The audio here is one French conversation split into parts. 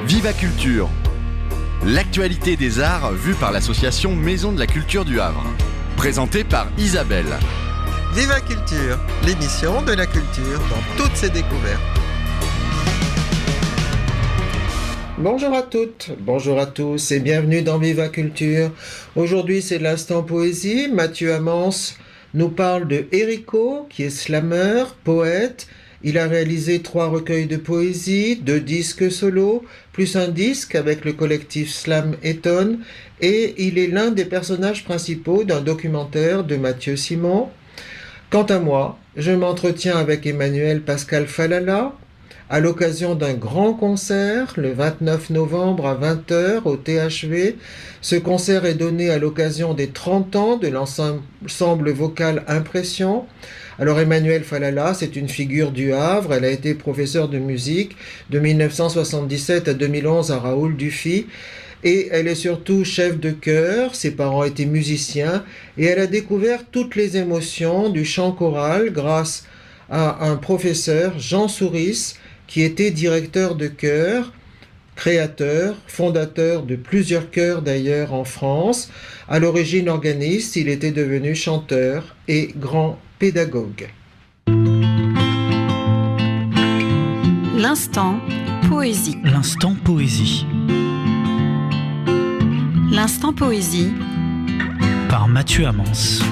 Viva Culture, l'actualité des arts vue par l'association Maison de la Culture du Havre. Présentée par Isabelle. Viva Culture, l'émission de la culture dans toutes ses découvertes. Bonjour à toutes, bonjour à tous et bienvenue dans Viva Culture. Aujourd'hui c'est l'instant poésie. Mathieu Amance nous parle de Erico, qui est slammer, poète. Il a réalisé 3 recueils de poésie, 2 disques solo, plus un disque avec le collectif Slam Eton, et il est l'un des personnages principaux d'un documentaire de Mathieu Simon. Quant à moi, je m'entretiens avec Emmanuel Pascal Falala à l'occasion d'un grand concert le 29 novembre à 20h au THV. Ce concert est donné à l'occasion des 30 ans de l'ensemble vocal Impression. Alors Emmanuel Falala, c'est une figure du Havre, elle a été professeure de musique de 1977 à 2011 à Raoul Dufy et elle est surtout chef de chœur, ses parents étaient musiciens et elle a découvert toutes les émotions du chant choral grâce à un professeur, Jean Souris, qui était directeur de chœur, créateur, fondateur de plusieurs chœurs d'ailleurs en France. À l'origine organiste, il était devenu chanteur et grand pédagogue. L'instant poésie. L'instant poésie. L'instant poésie. Par Mathieu Amance.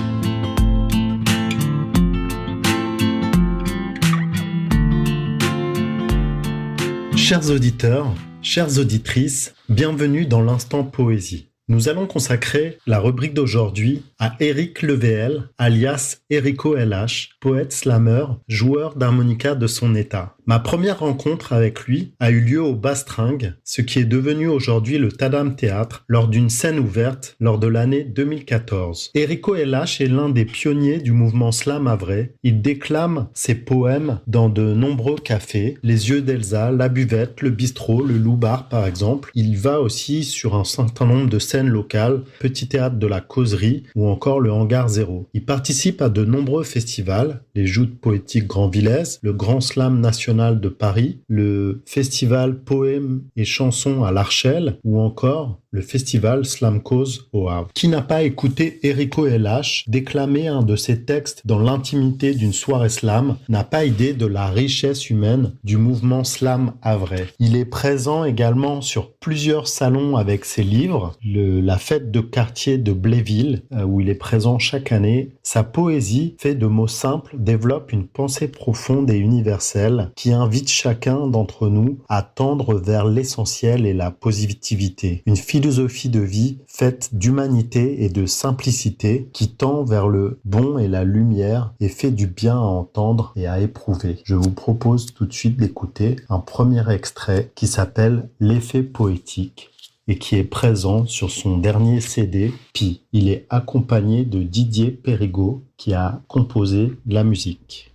Chers auditeurs, chères auditrices, bienvenue dans l'Instant Poésie. Nous allons consacrer la rubrique d'aujourd'hui à Éric Levéel, alias Erico LH, poète slammer, joueur d'harmonica de son état. Ma première rencontre avec lui a eu lieu au Bastringue, ce qui est devenu aujourd'hui le Tadam Théâtre, lors d'une scène ouverte lors de l'année 2014. Erico LH est l'un des pionniers du mouvement slam havrais. Il déclame ses poèmes dans de nombreux cafés, Les Yeux d'Elsa, La Buvette, Le Bistrot, Le Loup Bar par exemple. Il va aussi sur un certain nombre de scènes locales, Petit Théâtre de la Causerie ou encore le Hangar Zéro. Il participe à de nombreux festivals, les Joutes Poétiques Grand Villesse, le Grand Slam National de Paris, le festival Poèmes et Chansons à l'Archel ou encore le festival Slam Cause au Havre. Qui n'a pas écouté Erico LH déclamer un de ses textes dans l'intimité d'une soirée slam n'a pas idée de la richesse humaine du mouvement slam havrais. Il est présent également sur plusieurs salons avec ses livres, la fête de quartier de Bléville où il est présent chaque année. Sa poésie, faite de mots simples, développe une pensée profonde et universelle qui invite chacun d'entre nous à tendre vers l'essentiel et la positivité. Une philosophie de vie faite d'humanité et de simplicité qui tend vers le bon et la lumière et fait du bien à entendre et à éprouver. Je vous propose tout de suite d'écouter un premier extrait qui s'appelle « L'effet poétique » et qui est présent sur son dernier CD, Pi. Il est accompagné de Didier Périgaud qui a composé la musique.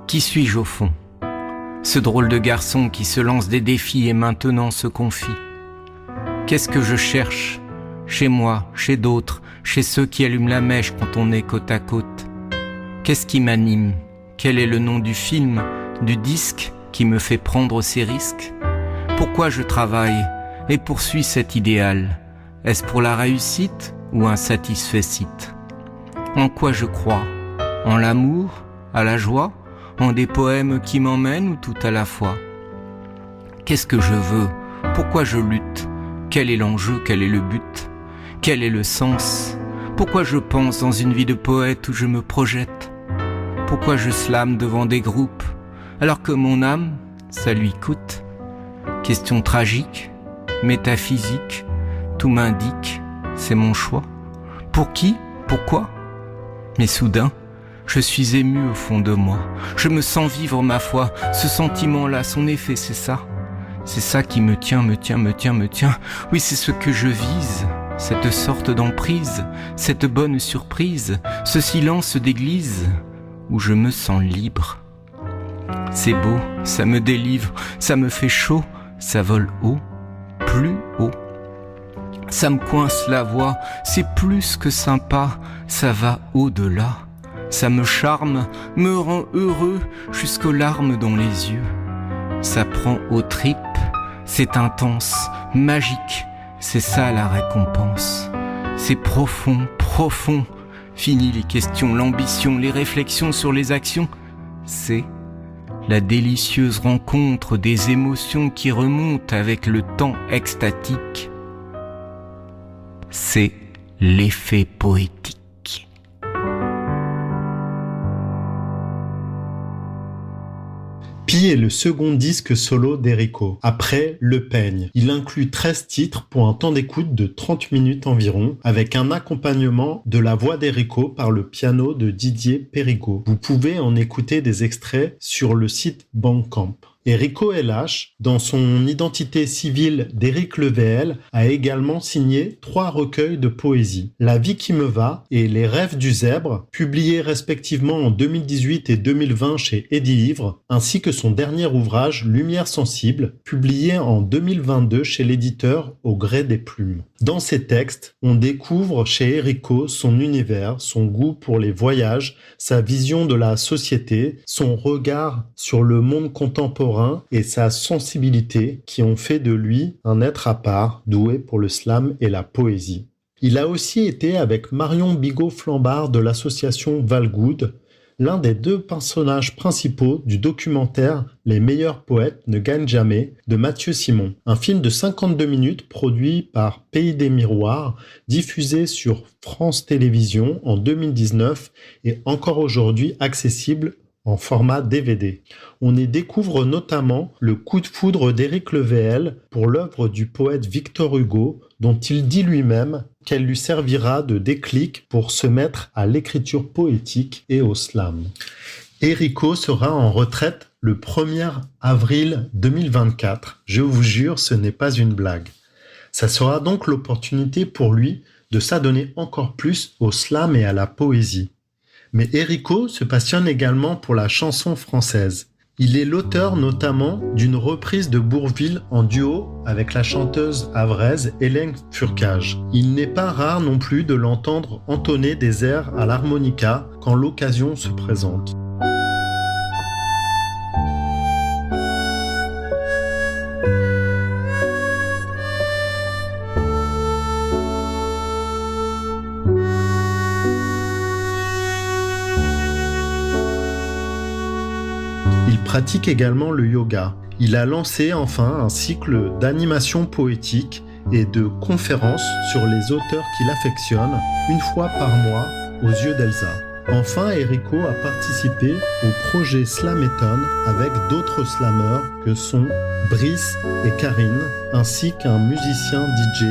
Qui suis-je au fond ? Ce drôle de garçon qui se lance des défis et maintenant se confie. Qu'est-ce que je cherche ? Chez moi, chez d'autres, chez ceux qui allument la mèche quand on est côte à côte. Qu'est-ce qui m'anime ? Quel est le nom du film, du disque qui me fait prendre ces risques ? Pourquoi je travaille et poursuis cet idéal ? Est-ce pour la réussite ou un satisfecit ? En quoi je crois ? En l'amour ? À la joie ? En des poèmes qui m'emmènent ou tout à la fois ? Qu'est-ce que je veux ? Pourquoi je lutte ? Quel est l'enjeu ? Quel est le but ? Quel est le sens ? Pourquoi je pense dans une vie de poète où je me projette ? Pourquoi je slame devant des groupes alors que mon âme, ça lui coûte ? Question tragique, métaphysique, tout m'indique, c'est mon choix. Pour qui ? Pourquoi ? Mais soudain, je suis ému au fond de moi. Je me sens vivre ma foi. Ce sentiment-là, son effet, c'est ça. C'est ça qui me tient. Oui, c'est ce que je vise. Cette sorte d'emprise, cette bonne surprise, ce silence d'église où je me sens libre. C'est beau, ça me délivre, ça me fait chaud, ça vole haut, plus haut. Ça me coince la voix, c'est plus que sympa, ça va au-delà. Ça me charme, me rend heureux jusqu'aux larmes dans les yeux. ça prend aux tripes, c'est intense, magique, c'est ça la récompense. C'est profond, profond, fini les questions, l'ambition, les réflexions sur les actions. C'est la délicieuse rencontre des émotions qui remontent avec le temps extatique. C'est l'effet poétique. Pi est le second disque solo d'Erico, après Le Peigne. Il inclut 13 titres pour un temps d'écoute de 30 minutes environ, avec un accompagnement de la voix d'Erico par le piano de Didier Périgaud. Vous pouvez en écouter des extraits sur le site Bandcamp. Erico LH, dans son identité civile d'Éric Levéel, a également signé 3 recueils de poésie. La vie qui me va et Les rêves du zèbre, publiés respectivement en 2018 et 2020 chez Edilivre, ainsi que son dernier ouvrage Lumière sensible, publié en 2022 chez l'éditeur Au gré des plumes. Dans ces textes, on découvre chez Erico son univers, son goût pour les voyages, sa vision de la société, son regard sur le monde contemporain et sa sensibilité qui ont fait de lui un être à part, doué pour le slam et la poésie. Il a aussi été avec Marion Bigot-Flambard de l'association Valgood, l'un des 2 personnages principaux du documentaire Les meilleurs poètes ne gagnent jamais de Mathieu Simon, un film de 52 minutes produit par Pays des Miroirs, diffusé sur France Télévisions en 2019 et encore aujourd'hui accessible en format DVD. On y découvre notamment le coup de foudre d'Éric Levéel pour l'œuvre du poète Victor Hugo, dont il dit lui-même qu'elle lui servira de déclic pour se mettre à l'écriture poétique et au slam. Erico sera en retraite le 1er avril 2024. Je vous jure, ce n'est pas une blague. Ça sera donc l'opportunité pour lui de s'adonner encore plus au slam et à la poésie. Mais Erico se passionne également pour la chanson française. Il est l'auteur notamment d'une reprise de Bourvil en duo avec la chanteuse havraise Hélène Furcage. Il n'est pas rare non plus de l'entendre entonner des airs à l'harmonica quand l'occasion se présente. Il pratique également le yoga. Il a lancé enfin un cycle d'animation poétique et de conférences sur les auteurs qu'il affectionne, une fois par mois, aux yeux d'Elsa. Enfin, Erico a participé au projet Slameton avec d'autres slammeurs que sont Brice et Karine, ainsi qu'un musicien DJ,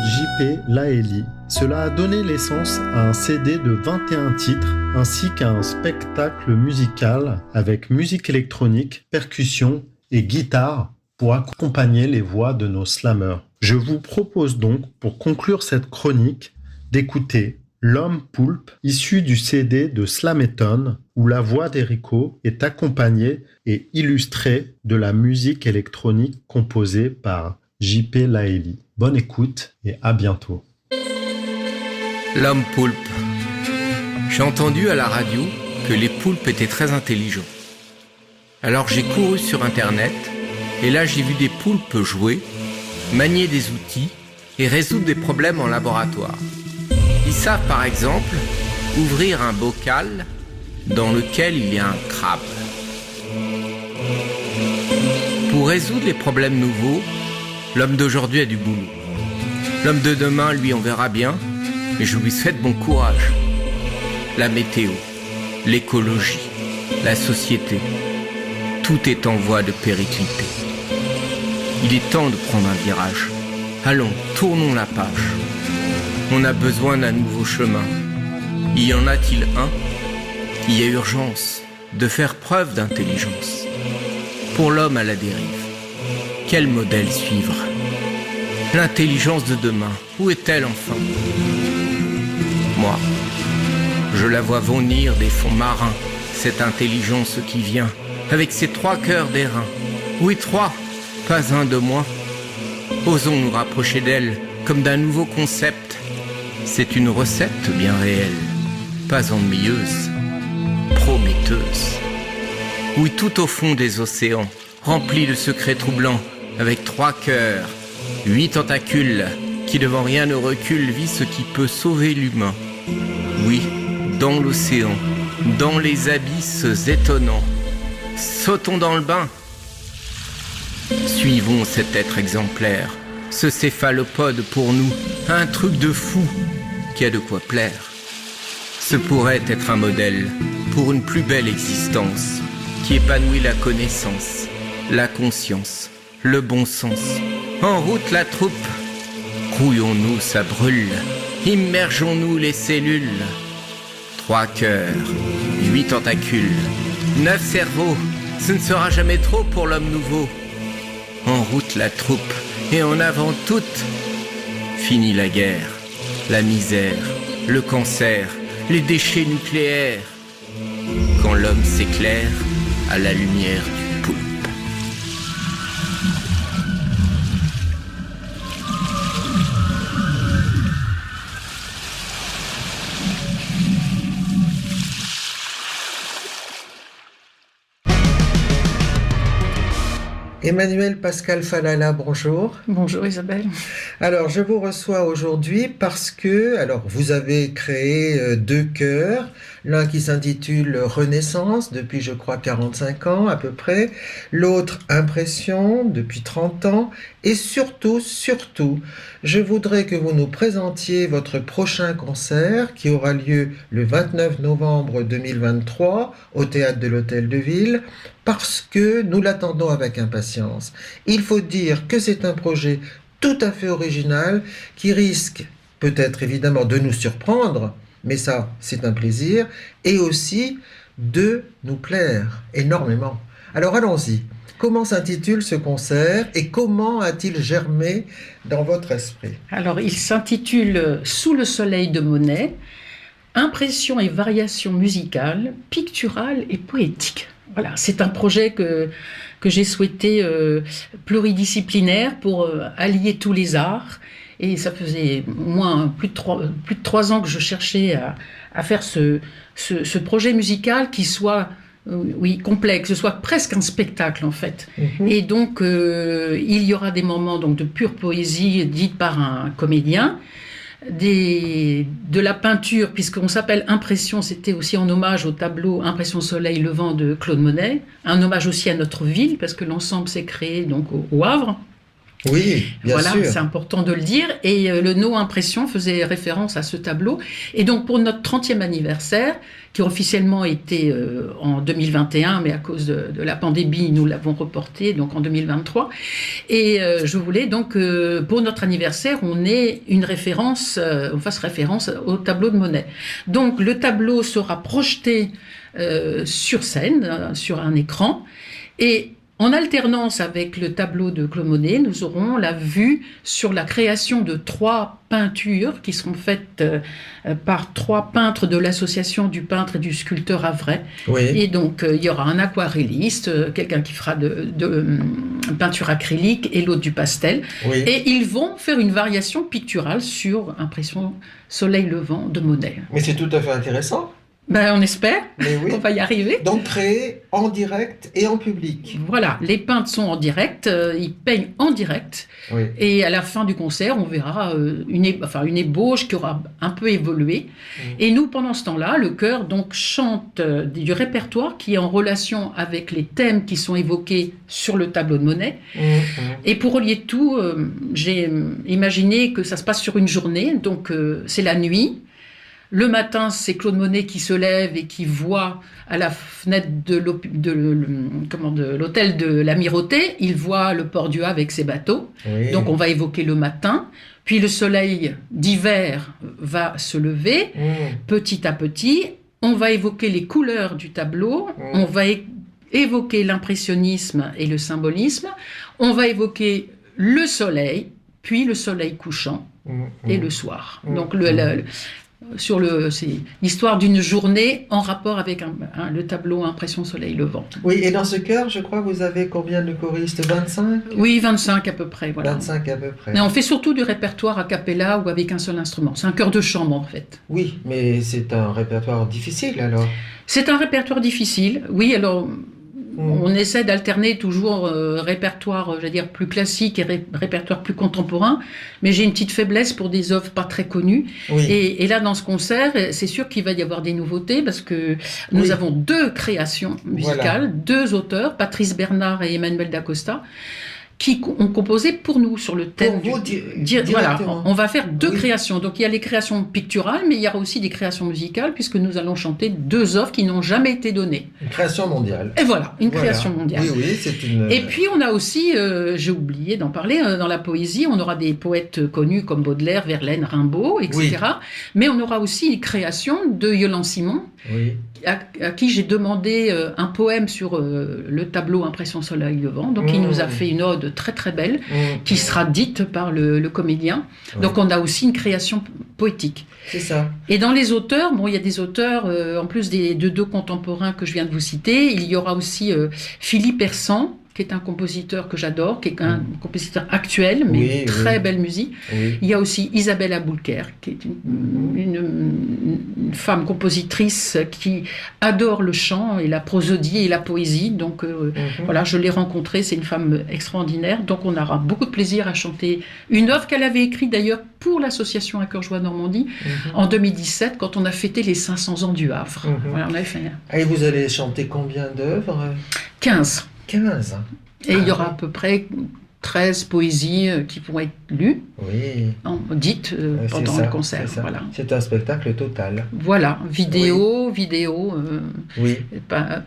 JP Laeli. Cela a donné naissance à un CD de 21 titres, ainsi qu'à un spectacle musical avec musique électronique, percussion et guitare pour accompagner les voix de nos slammeurs. Je vous propose donc, pour conclure cette chronique, d'écouter L'Homme Poulpe, issu du CD de Slameton, où la voix d'Erico est accompagnée et illustrée de la musique électronique composée par JP Laeli. Bonne écoute et à bientôt. L'homme poulpe. J'ai entendu à la radio que les poulpes étaient très intelligents. Alors j'ai couru sur Internet et là j'ai vu des poulpes jouer, manier des outils et résoudre des problèmes en laboratoire. Ils savent par exemple ouvrir un bocal dans lequel il y a un crabe. Pour résoudre les problèmes nouveaux, l'homme d'aujourd'hui a du boulot. L'homme de demain, lui, on verra bien, mais je lui souhaite bon courage. La météo, l'écologie, la société, tout est en voie de péricliter. Il est temps de prendre un virage. Allons, tournons la page. On a besoin d'un nouveau chemin. Y en a-t-il un ? Il y a urgence de faire preuve d'intelligence. Pour l'homme à la dérive, quel modèle suivre ? L'intelligence de demain, où est-elle enfin ? Moi, je la vois venir des fonds marins, cette intelligence qui vient, avec ses 3 cœurs d'airain. Oui, 3, pas un de moins. Osons nous rapprocher d'elle comme d'un nouveau concept. C'est une recette bien réelle, pas ennuyeuse, prometteuse. Oui, tout au fond des océans, rempli de secrets troublants, avec 3 cœurs, 8 tentacules, qui devant rien ne recule, vit ce qui peut sauver l'humain. Oui, dans l'océan, dans les abysses étonnants. Sautons dans le bain. Suivons cet être exemplaire, ce céphalopode pour nous, un truc de fou qui a de quoi plaire. Ce pourrait être un modèle pour une plus belle existence qui épanouit la connaissance, la conscience, le bon sens. En route la troupe, grouillons-nous, ça brûle, immergeons-nous les cellules. 3 cœurs, 8 tentacules, 9 cerveaux, ce ne sera jamais trop pour l'homme nouveau. En route la troupe, et en avant toute. Fini la guerre, la misère, le cancer, les déchets nucléaires. Quand l'homme s'éclaire à la lumière du poulpe. Emmanuel Pascal Falala, bonjour. Bonjour Isabelle. Alors, je vous reçois aujourd'hui parce que, vous avez créé 2 chœurs, l'un qui s'intitule Renaissance, depuis je crois 45 ans à peu près, l'autre Impression, depuis 30 ans, et surtout, je voudrais que vous nous présentiez votre prochain concert qui aura lieu le 29 novembre 2023 au Théâtre de l'Hôtel de Ville, parce que nous l'attendons avec impatience. Il faut dire que c'est un projet tout à fait original qui risque peut-être évidemment de nous surprendre, mais ça c'est un plaisir, et aussi de nous plaire énormément. Alors allons-y, comment s'intitule ce concert et comment a-t-il germé dans votre esprit? Alors il s'intitule Sous le soleil de Monet, impressions et variations musicales, picturales et poétiques. Voilà, c'est un projet que j'ai souhaité pluridisciplinaire pour allier tous les arts. Et ça faisait au moins plus de 3 ans que je cherchais à faire ce projet musical qui soit complet, que ce soit presque un spectacle en fait. Et donc il y aura des moments donc, de pure poésie dite par un comédien, de la peinture, puisqu'on s'appelle Impression, c'était aussi en hommage au tableau Impression Soleil Levant de Claude Monet, un hommage aussi à notre ville, parce que l'ensemble s'est créé donc au Havre. Oui, bien sûr. Voilà, c'est important de le dire. Et le No Impression faisait référence à ce tableau. Et donc, pour notre 30e anniversaire, qui officiellement était en 2021, mais à cause de la pandémie, nous l'avons reporté donc en 2023. Et je voulais donc, pour notre anniversaire, on fasse référence au tableau de Monet. Donc, le tableau sera projeté sur scène, sur un écran. Et en alternance avec le tableau de Claude Monet, nous aurons la vue sur la création de 3 peintures qui seront faites par 3 peintres de l'association du peintre et du sculpteur havrais. Oui. Et donc, il y aura un aquarelliste, quelqu'un qui fera de peinture acrylique et l'autre du pastel. Oui. Et ils vont faire une variation picturale sur Impression Soleil Levant de Monet. Mais c'est tout à fait intéressant. Ben, on espère, Mais oui. on va y arriver. Donc créé en direct et en public. Voilà, les peintres sont en direct, ils peignent en direct. Oui. Et à la fin du concert, on verra une ébauche qui aura un peu évolué. Et nous, pendant ce temps-là, le chœur donc chante du répertoire qui est en relation avec les thèmes qui sont évoqués sur le tableau de Monet. Et pour relier tout, j'ai imaginé que ça se passe sur une journée, donc c'est la nuit. Le matin, c'est Claude Monet qui se lève et qui voit à la fenêtre de l'hôtel de l'Amirauté, il voit le port du Havre avec ses bateaux. Oui. Donc on va évoquer le matin. Puis le soleil d'hiver va se lever petit à petit. On va évoquer les couleurs du tableau. On va évoquer l'impressionnisme et le symbolisme. On va évoquer le soleil, puis le soleil couchant et le soir. Donc c'est l'histoire d'une journée en rapport avec le tableau Impression Soleil Levant. Oui, et dans ce chœur, je crois, vous avez combien de choristes? 25? Oui, 25 à peu près. Voilà. 25 à peu près. Mais on fait surtout du répertoire a cappella ou avec un seul instrument. C'est un chœur de chambre en fait. Oui, mais c'est un répertoire difficile alors. C'est un répertoire difficile. Oui, alors On essaie d'alterner toujours répertoire, je veux dire, plus classique et répertoire plus contemporain, mais j'ai une petite faiblesse pour des œuvres pas très connues. Oui. Et là, dans ce concert, c'est sûr qu'il va y avoir des nouveautés parce que nous avons 2 créations musicales, 2 auteurs, Patrice Bernard et Emmanuel Dacosta, qui ont composé pour nous sur le thème. Pour vous, voilà, directement. on va faire 2 créations. Donc il y a les créations picturales, mais il y aura aussi des créations musicales, puisque nous allons chanter 2 œuvres qui n'ont jamais été données. Une création mondiale. Et voilà, une Voilà. création mondiale. Oui, c'est une... Et puis on a aussi, j'ai oublié d'en parler, dans la poésie, on aura des poètes connus comme Baudelaire, Verlaine, Rimbaud, etc. Mais on aura aussi une création de Yolande Simon, Oui. à qui j'ai demandé un poème sur le tableau Impression Soleil Levant. Donc il nous a fait une ode très très belle, qui sera dite par le comédien. Ouais. Donc on a aussi une création poétique. C'est ça. Et dans les auteurs, il y a des auteurs, en plus de 2 contemporains que je viens de vous citer, il y aura aussi Philippe Hersan, qui est un compositeur que j'adore, qui est un compositeur actuel, mais très belle musique. Oui. Il y a aussi Isabelle Aboulker, qui est une femme compositrice qui adore le chant et la prosodie et la poésie. Donc voilà, je l'ai rencontrée, c'est une femme extraordinaire. Donc on aura beaucoup de plaisir à chanter une œuvre qu'elle avait écrite d'ailleurs pour l'association Un Cœur Joie Normandie en 2017, quand on a fêté les 500 ans du Havre. Voilà, on avait fait Et vous allez chanter combien d'œuvres? 15. 15. Et il y aura à peu près 13 poésies qui vont être lues, Oui. dites C'est pendant ça, le concert. c'est ça. Voilà. C'est un spectacle total. Voilà, vidéo, Oui.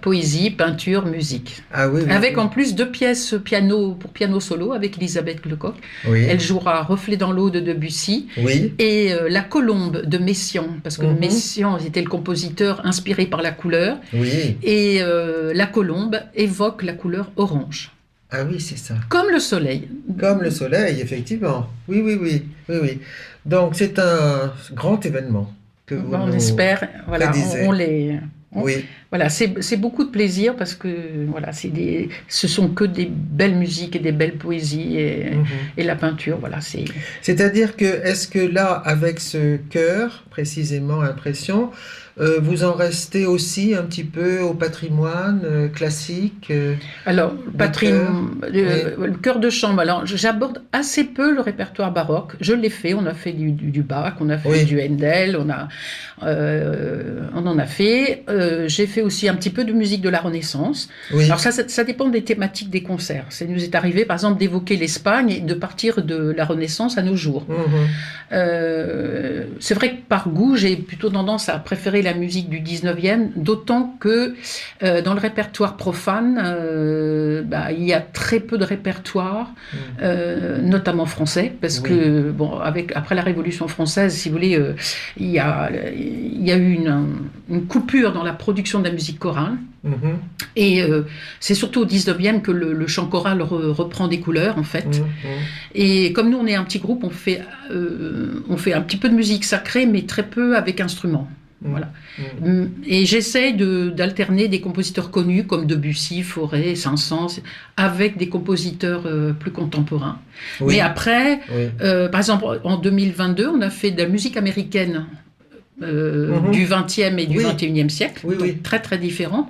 poésie, peinture, musique. Ah oui. Avec en plus 2 pièces pour piano solo avec Elisabeth Lecoq. Oui. Elle jouera Reflet dans l'eau de Debussy Oui. et La Colombe de Messiaen, parce que Messiaen était le compositeur inspiré par la couleur. Oui. Et La Colombe évoque la couleur orange. Ah oui, c'est ça. Comme le soleil. Comme le soleil, effectivement. Oui. Donc c'est un grand événement que vous On nous espère, voilà, prédisez. Oui. Voilà, c'est beaucoup de plaisir parce que voilà, ce sont que des belles musiques et des belles poésies et la peinture, voilà, c'est. C'est-à-dire que, est-ce que là, avec ce cœur, précisément Impression, vous en restez aussi un petit peu au patrimoine classique Alors, le le chœur de chambre, alors j'aborde assez peu le répertoire baroque. Je l'ai fait, on a fait du Bach, on a fait du Handel, on en a fait. J'ai fait aussi un petit peu de musique de la Renaissance. Oui. Alors ça dépend des thématiques des concerts. Ça nous est arrivé, par exemple, d'évoquer l'Espagne et de partir de la Renaissance à nos jours. C'est vrai que par goût, j'ai plutôt tendance à préférer la musique du 19e, d'autant que dans le répertoire profane, il y a très peu de répertoire, notamment français, parce que après la Révolution française, si vous voulez, il y a eu une coupure dans la production de la musique chorale. Et c'est surtout au 19e que le chant choral reprend des couleurs, en fait. Et comme nous, on est un petit groupe, on fait un petit peu de musique sacrée, mais très peu avec instruments. Voilà. Et j'essaye d'alterner des compositeurs connus comme Debussy, Fauré, Saint-Saëns, avec des compositeurs plus contemporains. Mais après, par exemple, en 2022, on a fait de la musique américaine du 20e et du 21e siècle, donc très très différentes.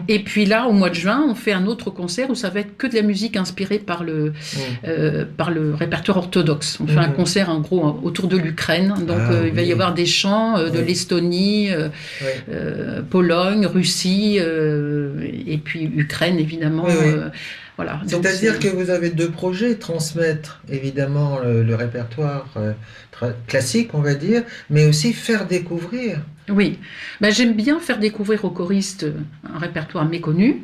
Et puis là, au mois de juin, on fait un autre concert où ça va être que de la musique inspirée par le répertoire orthodoxe. On fait un concert en gros autour de l'Ukraine, donc il va y avoir des chants de l'Estonie, Pologne, Russie, et puis Ukraine évidemment. Voilà. C'est-à-dire que vous avez 2 projets, transmettre évidemment le répertoire classique, on va dire, mais aussi faire découvrir. Oui, j'aime bien faire découvrir aux choristes un répertoire méconnu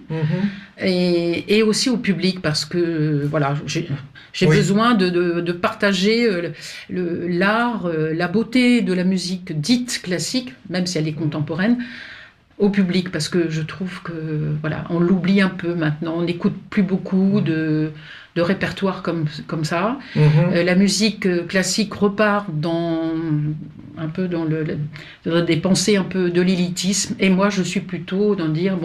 et aussi au public parce que voilà, j'ai besoin de partager l'art, la beauté de la musique dite classique, même si elle est contemporaine, au public, parce que je trouve que voilà, on l'oublie un peu maintenant, on n'écoute plus beaucoup de de répertoire comme ça. Mhm. La musique classique repart dans des pensées un peu de l'élitisme. Et moi, je suis plutôt dans dire,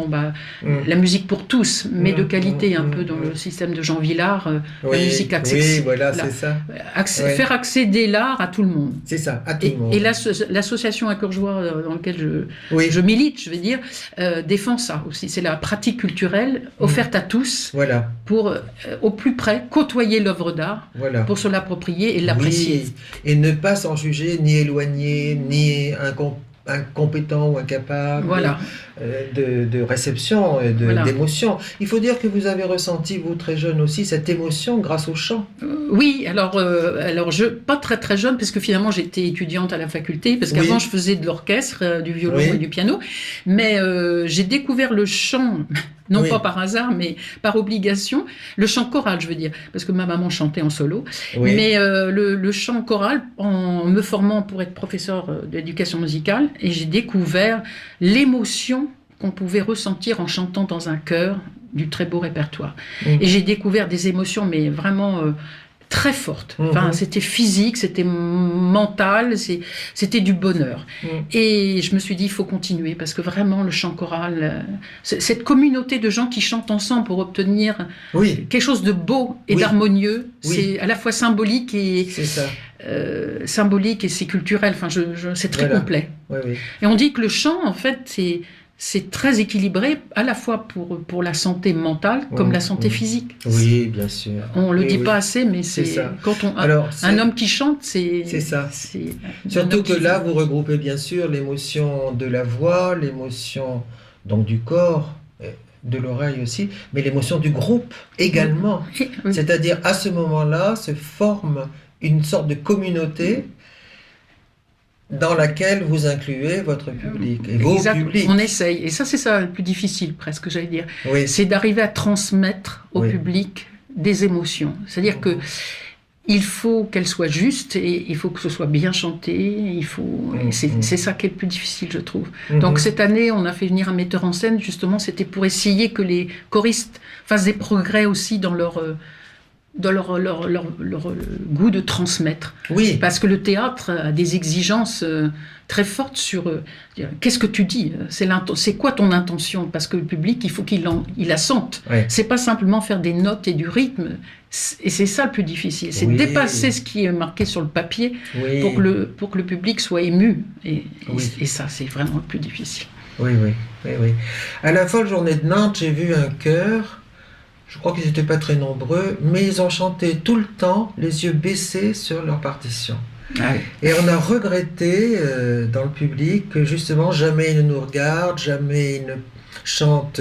la musique pour tous, mais de qualité, un peu dans le système de Jean Villard, la musique accessible. Oui, voilà, c'est ça. Faire accéder l'art à tout le monde. C'est ça, à tout le monde. Et l'association Accorgeois dans laquelle je milite, je vais dire, défend ça aussi. C'est la pratique culturelle offerte à tous Voilà. pour, au plus près, côtoyer l'œuvre d'art, Voilà. pour se l'approprier et l'apprécier. Oui, et ne pas s'en juger, ni éloigné, ni incompétent ou incapable Voilà. de réception et Voilà. d'émotion. Il faut dire que vous avez ressenti, vous très jeune aussi, cette émotion grâce au chant. Oui, alors pas très très jeune, parce que finalement j'étais étudiante à la faculté, parce qu'avant Oui. je faisais de l'orchestre, du violon Oui. et du piano, mais j'ai découvert le chant, non Oui. pas par hasard, mais par obligation, le chant choral, je veux dire, parce que ma maman chantait en solo, Oui. mais le chant choral, en me formant pour être professeur d'éducation musicale, et j'ai découvert l'émotion qu'on pouvait ressentir en chantant dans un chœur du très beau répertoire. Mhm. Et j'ai découvert des émotions, mais vraiment très fortes. Enfin, Mhm. c'était physique, c'était mental, c'était du bonheur. Mhm. Et je me suis dit, il faut continuer, parce que vraiment, le chant choral, cette communauté de gens qui chantent ensemble pour obtenir Oui, quelque chose de beau et Oui. d'harmonieux, Oui. c'est à la fois symbolique et c'est ça. c'est culturel. Enfin, c'est très Voilà. complet. Oui, oui. Et on dit que le chant, en fait, c'est très équilibré, à la fois pour la santé mentale comme Mhm. la santé Mhm. physique. Oui, bien sûr. On le Oui, dit oui. pas assez, mais C'est ça. quand Alors, un homme qui chante, C'est ça. c'est un Surtout homme que qui là, vit. vous regroupez bien sûr l'émotion de la voix, l'émotion donc du corps, de l'oreille aussi, mais l'émotion du groupe également. Oui. C'est-à-dire, à ce moment-là, se forme une sorte de communauté dans laquelle vous incluez votre public et vos Exact. publics. On essaye. Et ça, c'est ça le plus difficile, presque, j'allais dire. Oui, C'est d'arriver à transmettre au Oui. public des émotions. C'est-à-dire que il faut qu'elles soient justes et il faut que ce soit bien chanté. Et c'est ça qui est le plus difficile, je trouve. Mhm. Donc cette année, on a fait venir un metteur en scène, justement, c'était pour essayer que les choristes fassent des progrès aussi dans leur goût de transmettre. Oui, Parce que le théâtre a des exigences très fortes sur qu'est-ce que tu dis, c'est quoi ton intention, parce que le public, il faut qu'il la sente. Ouais. C'est pas simplement faire des notes et du rythme, et c'est ça le plus difficile, c'est Oui. dépasser ce qui est marqué sur le papier oui. pour que le public soit ému. Et Oui. ça, c'est vraiment le plus difficile. Oui, oui, oui, oui. À la folle journée de Nantes, j'ai vu un chœur. Je crois qu'ils n'étaient pas très nombreux, mais ils ont chanté tout le temps, les yeux baissés sur leur partition. Et on a regretté dans le public que justement jamais ils ne nous regardent, jamais ils ne chantent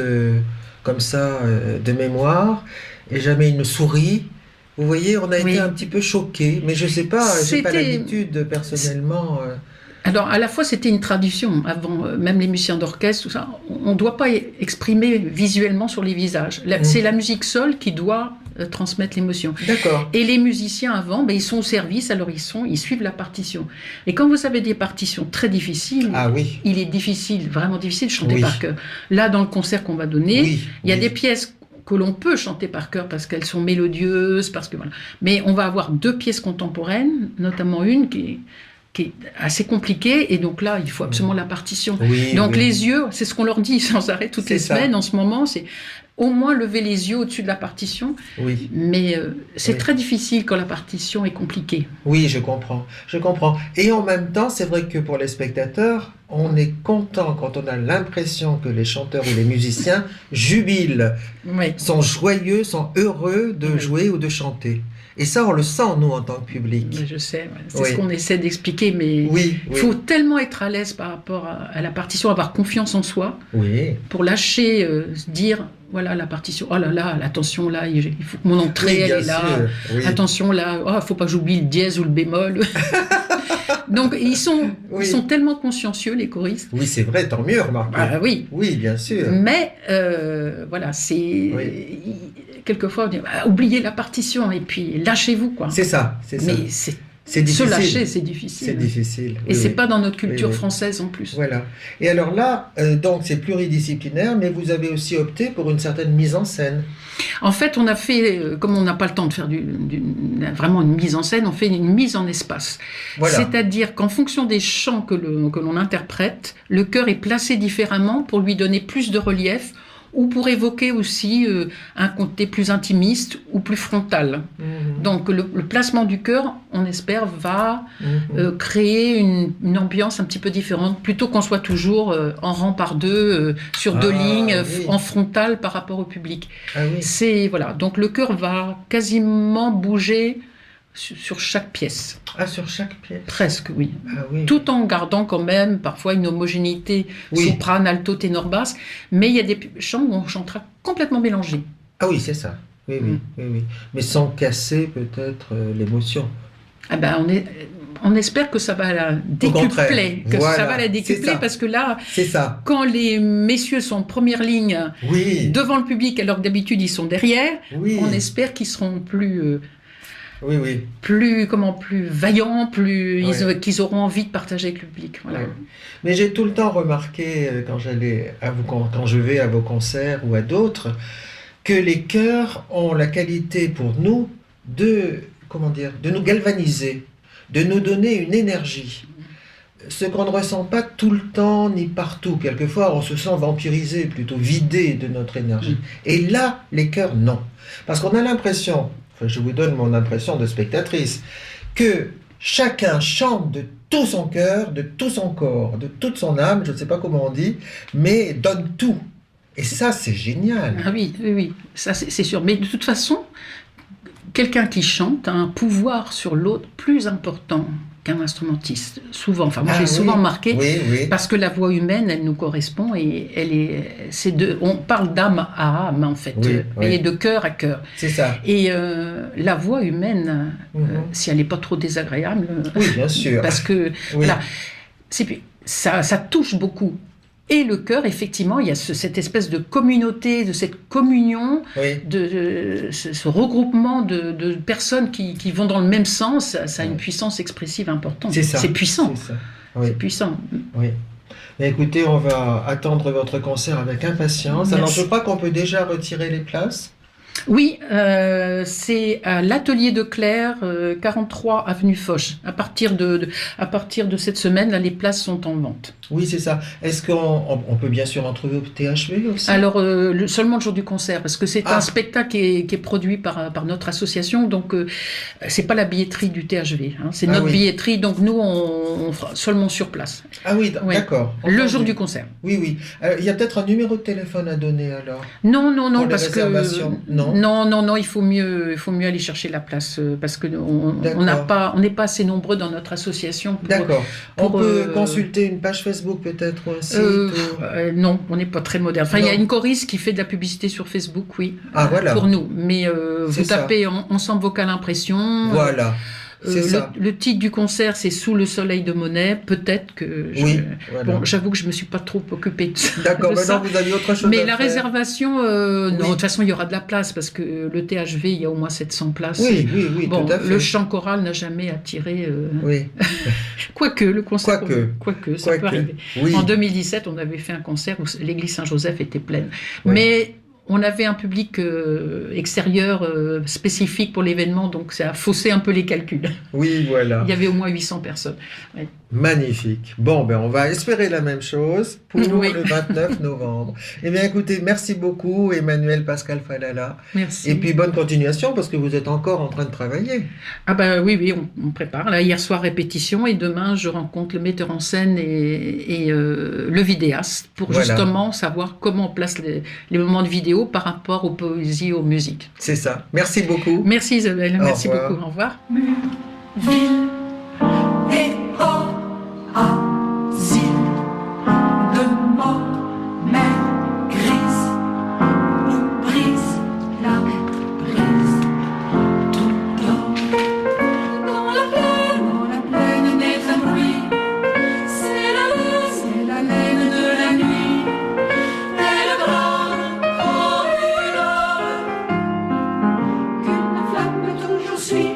comme ça de mémoire, et jamais ils ne sourient. Vous voyez, on a Oui. été un petit peu choqués, mais je sais pas, j'ai pas C'était- l'habitude personnellement. Alors, à la fois, c'était une tradition. Avant, même les musiciens d'orchestre, tout ça, on ne doit pas exprimer visuellement sur les visages. C'est la musique seule qui doit transmettre l'émotion. D'accord. Et les musiciens avant, ils sont au service, alors ils suivent la partition. Et quand vous avez des partitions très difficiles, Ah oui. il est difficile, vraiment difficile de chanter Oui. par cœur. Là, dans le concert qu'on va donner, Oui, il y a oui. des pièces que l'on peut chanter par cœur parce qu'elles sont mélodieuses, parce que voilà. Mais on va avoir 2 pièces contemporaines, notamment une qui est assez compliquée, et donc là, il faut absolument la partition. Oui, Donc oui. les yeux, c'est ce qu'on leur dit sans arrêt toutes les C'est ça. semaines en ce moment, c'est au moins lever les yeux au-dessus de la partition, Oui. mais c'est Oui. très difficile quand la partition est compliquée. Oui, je comprends, je comprends. Et en même temps, c'est vrai que pour les spectateurs, on est content quand on a l'impression que les chanteurs ou les musiciens jubilent, Oui. sont joyeux, sont heureux de Oui. jouer ou de chanter. Et ça, on le sent, nous, en tant que public. Mais je sais, ouais. C'est Oui. ce qu'on essaie d'expliquer, mais Oui, il oui. faut tellement être à l'aise par rapport à la partition, avoir confiance en soi, Oui. pour lâcher, se dire, voilà la partition, oh là là, attention là, il faut que mon entrée, Oui, elle bien est là, sûr. Oui. attention là, oh, faut pas que j'oublie le dièse ou le bémol. Donc ils sont Oui. tellement consciencieux, les choristes. Oui, c'est vrai, tant mieux, remarquez. Ah oui, Oui, bien sûr. mais voilà, c'est quelquefois on dit oubliez la partition et puis lâchez-vous quoi. C'est ça, c'est ça. Mais c'est C'est difficile. Se lâcher, c'est difficile. C'est difficile. Et c'est pas dans notre culture Oui, oui. française en plus. Voilà. Et alors là, donc c'est pluridisciplinaire, mais vous avez aussi opté pour une certaine mise en scène. En fait, on a fait, comme on n'a pas le temps de faire vraiment une mise en scène, on fait une mise en espace. Voilà. C'est-à-dire qu'en fonction des chants que l'on interprète, le chœur est placé différemment pour lui donner plus de relief ou pour évoquer aussi un côté plus intimiste ou plus frontal. Donc le placement du chœur, on espère, va créer une ambiance un petit peu différente, plutôt qu'on soit toujours en rang par deux, sur deux lignes, oui. en frontal par rapport au public. Ah oui. Voilà. Donc le chœur va quasiment bouger sur chaque pièce. Ah, sur chaque pièce. Presque, oui. Ah oui. Tout en gardant quand même parfois une homogénéité Oui. soprane, alto, ténor, basse. Mais il y a des chants où on chantera complètement mélangé. Ah oui, c'est ça. Oui, oui, oui. Mais sans casser peut-être l'émotion. Ah ben, on espère que ça va la décupler. Que Voilà, ça va la c'est décupler ça. parce que là, C'est ça. quand les messieurs sont en première ligne Oui. devant le public alors que d'habitude ils sont derrière, Oui. on espère qu'ils seront plus vaillants, qu'ils auront envie de partager avec le public. Voilà. Ouais. Mais j'ai tout le temps remarqué quand je vais à vos concerts ou à d'autres, que les chœurs ont la qualité pour nous de nous galvaniser, de nous donner une énergie. Ce qu'on ne ressent pas tout le temps ni partout. Quelquefois, on se sent vampirisé, plutôt vidé de notre énergie. Et là, les chœurs, non. Parce qu'on a l'impression, je vous donne mon impression de spectatrice, que chacun chante de tout son cœur, de tout son corps, de toute son âme, je ne sais pas comment on dit, mais donne tout. Et ça, c'est génial. Ah oui, ça c'est sûr. Mais de toute façon, quelqu'un qui chante a un pouvoir sur l'autre plus important qu'un instrumentiste. Souvent, moi j'ai souvent remarqué, oui. parce que la voix humaine, elle nous correspond et on parle d'âme à âme en fait, et de cœur à cœur. C'est ça. Et la voix humaine, si elle n'est pas trop désagréable, oui, bien sûr. parce que voilà, ça touche beaucoup. Et le chœur, effectivement, il y a cette espèce de communauté, de cette communion, de ce regroupement de personnes qui vont dans le même sens. Ça a une puissance expressive importante. C'est ça. C'est puissant. C'est ça. Oui. C'est puissant. Oui. Mais écoutez, on va attendre votre concert avec impatience. Merci. Alors, je crois qu'on peut déjà retirer les places. Oui, c'est à l'atelier de Claire, 43 avenue Foch. À partir de cette semaine, là, les places sont en vente. Oui, c'est ça. Est-ce qu'on peut bien sûr en trouver au THV aussi? Alors, seulement le jour du concert, parce que c'est un spectacle qui est produit par notre association, donc c'est pas la billetterie du THV, hein, c'est notre billetterie, donc nous, on fera seulement sur place. Ah oui, d'accord. Le jour du concert. Oui, oui. Il y a peut-être un numéro de téléphone à donner alors? Non, pour parce les réservations. Non, il faut mieux aller chercher la place, parce que on n'est pas assez nombreux dans notre association. D'accord. On peut consulter une page Facebook peut-être ou un site non, on n'est pas très moderne. Enfin, il y a une choriste qui fait de la publicité sur Facebook, oui, voilà. pour nous. Mais vous tapez Ensemble Vocal Impression. Voilà. Le titre du concert, c'est Sous le soleil de Monet. Peut-être que j'avoue que je me suis pas trop occupée de ça. D'accord, maintenant vous aviez autre chose. Mais la réservation, non, de toute façon, il y aura de la place parce que le THV, il y a au moins 700 places. Oui, bon, tout à fait. Le chant choral n'a jamais attiré. Oui. Quoique le concert. Quoique, ça peut arriver. Oui. En 2017, on avait fait un concert où l'église Saint-Joseph était pleine. Oui. Mais on avait un public extérieur spécifique pour l'événement, donc ça a faussé un peu les calculs. Oui, voilà. Il y avait au moins 800 personnes. Ouais. Magnifique. Bon, on va espérer la même chose pour le 29 novembre. Eh bien, écoutez, merci beaucoup, Emmanuel Pascal Falala. Merci. Et puis, bonne continuation, parce que vous êtes encore en train de travailler. Ah oui, on prépare. Là, hier soir, répétition, et demain, je rencontre le metteur en scène et le vidéaste pour justement savoir comment on place les moments de vidéo par rapport aux poésies, aux musiques. C'est ça. Merci beaucoup. Merci Isabelle, merci beaucoup. Au revoir. Ville et asile de mort, mer grise, où brise la brise, tout dort. Dans la plaine des bruits, c'est la laine de la nuit, elle brave comme une heure, qu'une flamme toujours suit.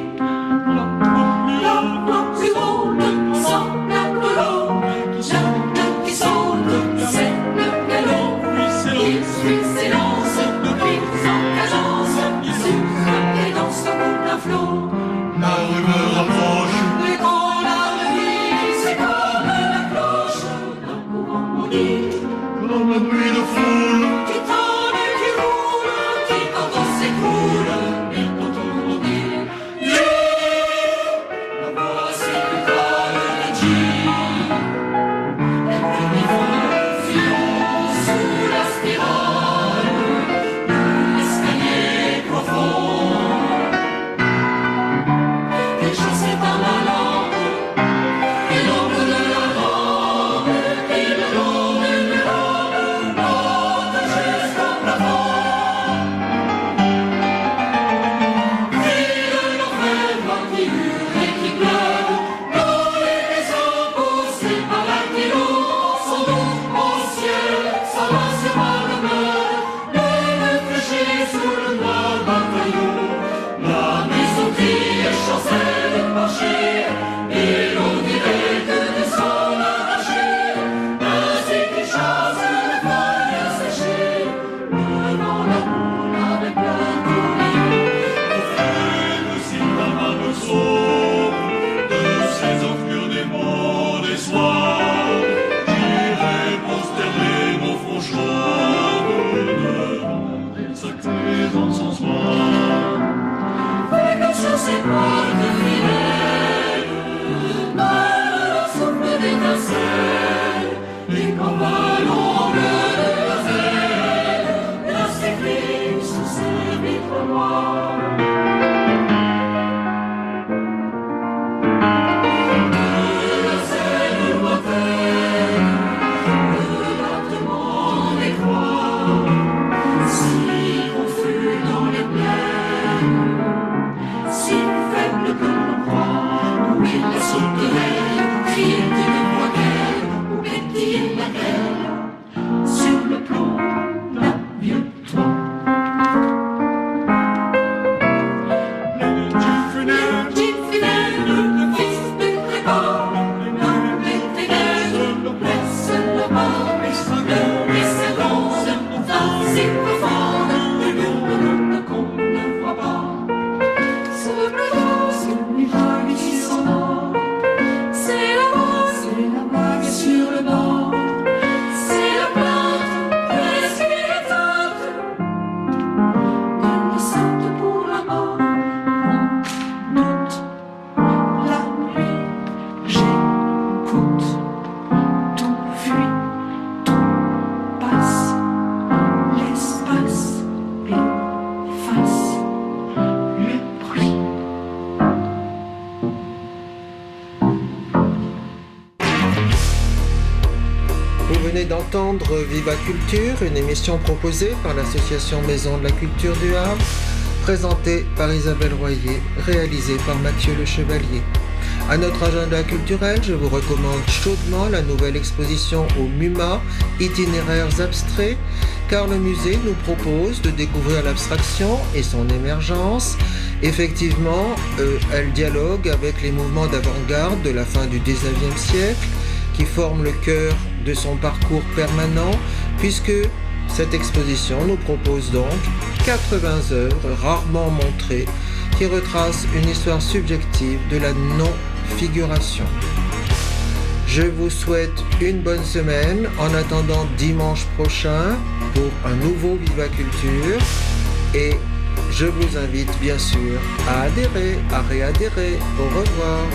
D'entendre Viva Culture, une émission proposée par l'association Maison de la Culture du Havre, présentée par Isabelle Royer, réalisée par Mathieu Le Chevalier. À notre agenda culturel, je vous recommande chaudement la nouvelle exposition au MUMA, Itinéraires abstraits, car le musée nous propose de découvrir l'abstraction et son émergence. Effectivement, elle dialogue avec les mouvements d'avant-garde de la fin du 19e siècle, qui forment le cœur de son parcours permanent, puisque cette exposition nous propose donc 80 œuvres rarement montrées qui retracent une histoire subjective de la non-figuration. Je vous souhaite une bonne semaine en attendant dimanche prochain pour un nouveau Viva Culture et je vous invite bien sûr à adhérer, à réadhérer. Au revoir.